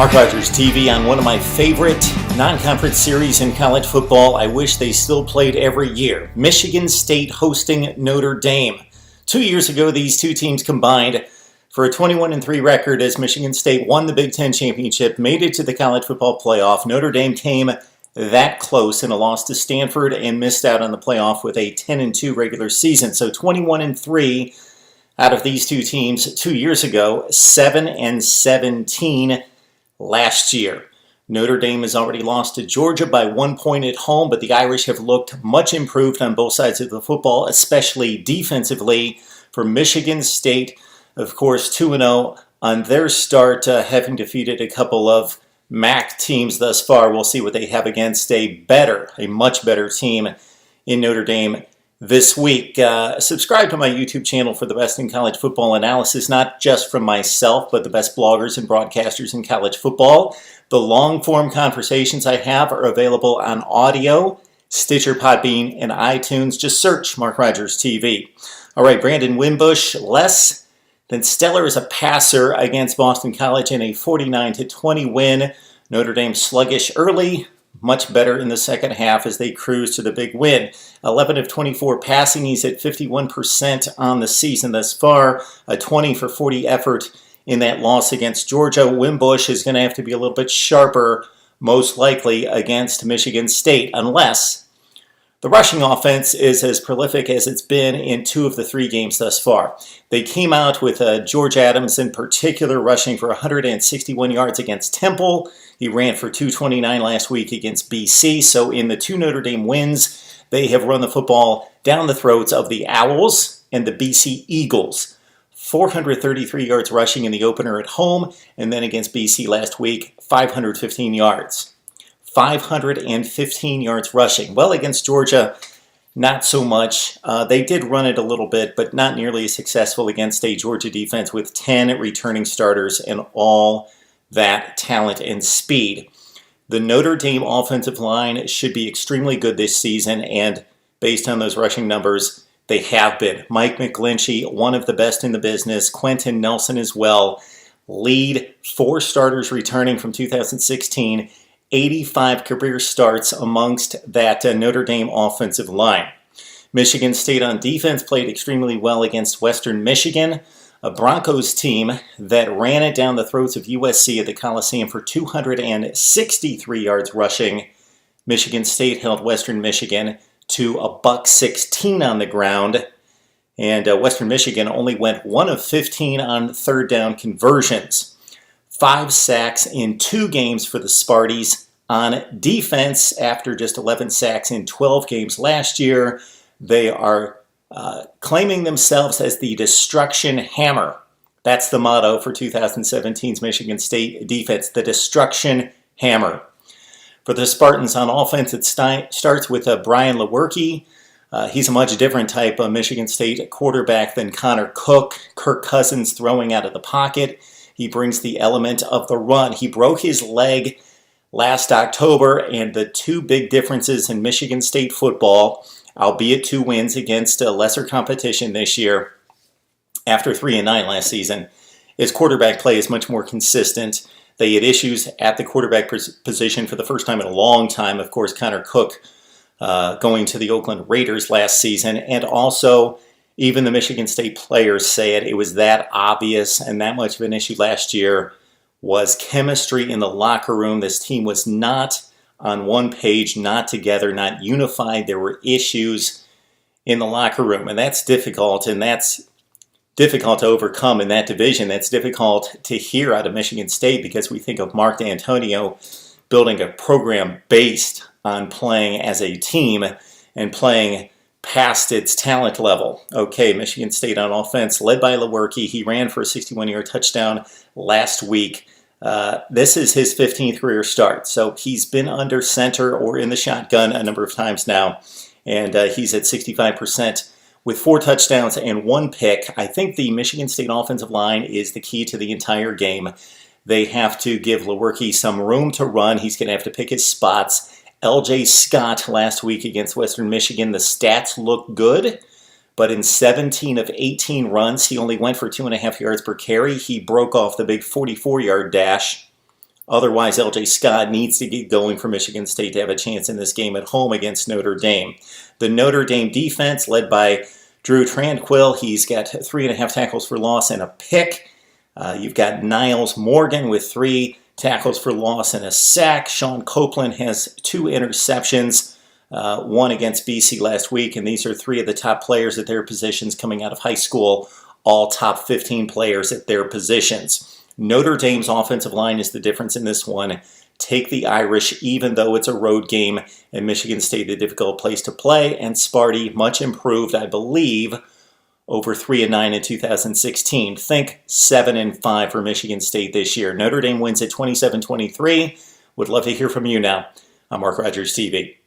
Mark Rogers TV on one of my favorite non-conference series in college football. I wish they still played every year. Michigan State hosting Notre Dame. 2 years ago, these two teams combined for a 21-3 record as Michigan State won the Big Ten championship, made it to the college football playoff. Notre Dame came that close in a loss to Stanford and missed out on the playoff with a 10-2 regular season. So 21-3 out of these two teams 2 years ago, 7-17 last year. Notre Dame has already lost to Georgia by 1 point at home, but the Irish have looked much improved on both sides of the football, especially defensively. For Michigan State, of course, 2-0 on their start, having defeated a couple of MAC teams thus far. We'll see what they have against a much better team in Notre Dame this week. Subscribe to my YouTube channel for the best in college football analysis, not just from myself, but the best bloggers and broadcasters in college football. The long-form conversations I have are available on audio, Stitcher, Podbean, and iTunes. Just search Mark Rogers TV. All right, Brandon Wimbush, less than stellar as a passer against Boston College in a 49-20 win. Notre Dame sluggish early, much better in the second half as they cruise to the big win. 11 of 24 passing. He's at 51% on the season thus far. A 20-for-40 effort in that loss against Georgia. Wimbush is going to have to be a little bit sharper, most likely, against Michigan State, unless the rushing offense is as prolific as it's been in 2 of the 3 games thus far. They came out with George Adams in particular rushing for 161 yards against Temple. He ran for 229 last week against BC. So in the 2 Notre Dame wins, they have run the football down the throats of the Owls and the BC Eagles. 433 yards rushing in the opener at home, and then against BC last week, 515 yards. 515 yards rushing. Well, against Georgia, not so much. They did run it a little bit, but not nearly as successful against a Georgia defense with 10 returning starters and all that talent and speed. The Notre Dame offensive line should be extremely good this season, and based on those rushing numbers, they have been. Mike McGlinchey, one of the best in the business. Quentin Nelson as well. Lead 4 starters returning from 2016. 85 career starts amongst that Notre Dame offensive line. Michigan State on defense played extremely well against Western Michigan, a Broncos team that ran it down the throats of USC at the Coliseum for 263 yards rushing. Michigan State held Western Michigan to a $116 on the ground, and Western Michigan only went 1 of 15 on third down conversions. 5 sacks in 2 games for the Spartans on defense after just 11 sacks in 12 games last year. They are claiming themselves as the destruction hammer. That's the motto for 2017's Michigan State defense, the destruction hammer. For the Spartans on offense, it starts with Brian Lewerke. He's a much different type of Michigan State quarterback than Connor Cook. Kirk Cousins throwing out of the pocket. He brings the element of the run. He broke his leg last October, and the 2 big differences in Michigan State football, albeit 2 wins against lesser competition this year after 3-9 last season, is quarterback play is much more consistent. They had issues at the quarterback position for the first time in a long time. Of course, Connor Cook going to the Oakland Raiders last season, and also even the Michigan State players say it was that obvious and that much of an issue last year was chemistry in the locker room. This team was not on one page, not together, not unified. There were issues in the locker room, and that's difficult, and that's difficult to overcome in that division. That's difficult to hear out of Michigan State because we think of Mark D'Antonio building a program based on playing as a team and playing past its talent level. Okay, Michigan State on offense, led by Lewerke. He ran for a 61-yard touchdown last week. This is his 15th career start, so he's been under center or in the shotgun a number of times now, and he's at 65% with 4 touchdowns and 1 pick. I think the Michigan State offensive line is the key to the entire game. They have to give Lewerke some room to run. He's going to have to pick his spots. L.J. Scott last week against Western Michigan, the stats look good, but in 17 of 18 runs, he only went for 2.5 yards per carry. He broke off the big 44-yard dash Otherwise, LJ Scott needs to get going for Michigan State to have a chance in this game at home against Notre Dame. The Notre Dame defense, led by Drew Tranquill, he's got 3.5 tackles for loss and a pick. You've got Niles Morgan with 3 tackles for loss and a sack. Sean Copeland has 2 interceptions, one against BC last week, and these are 3 of the top players at their positions coming out of high school, all top 15 players at their positions. Notre Dame's offensive line is the difference in this one. Take the Irish, even though it's a road game, and Michigan State a difficult place to play, and Sparty much improved, I believe, over 3-9 in 2016. Think 7-5 for Michigan State this year. Notre Dame wins at 27-23. Would love to hear from you now on Mark Rogers TV.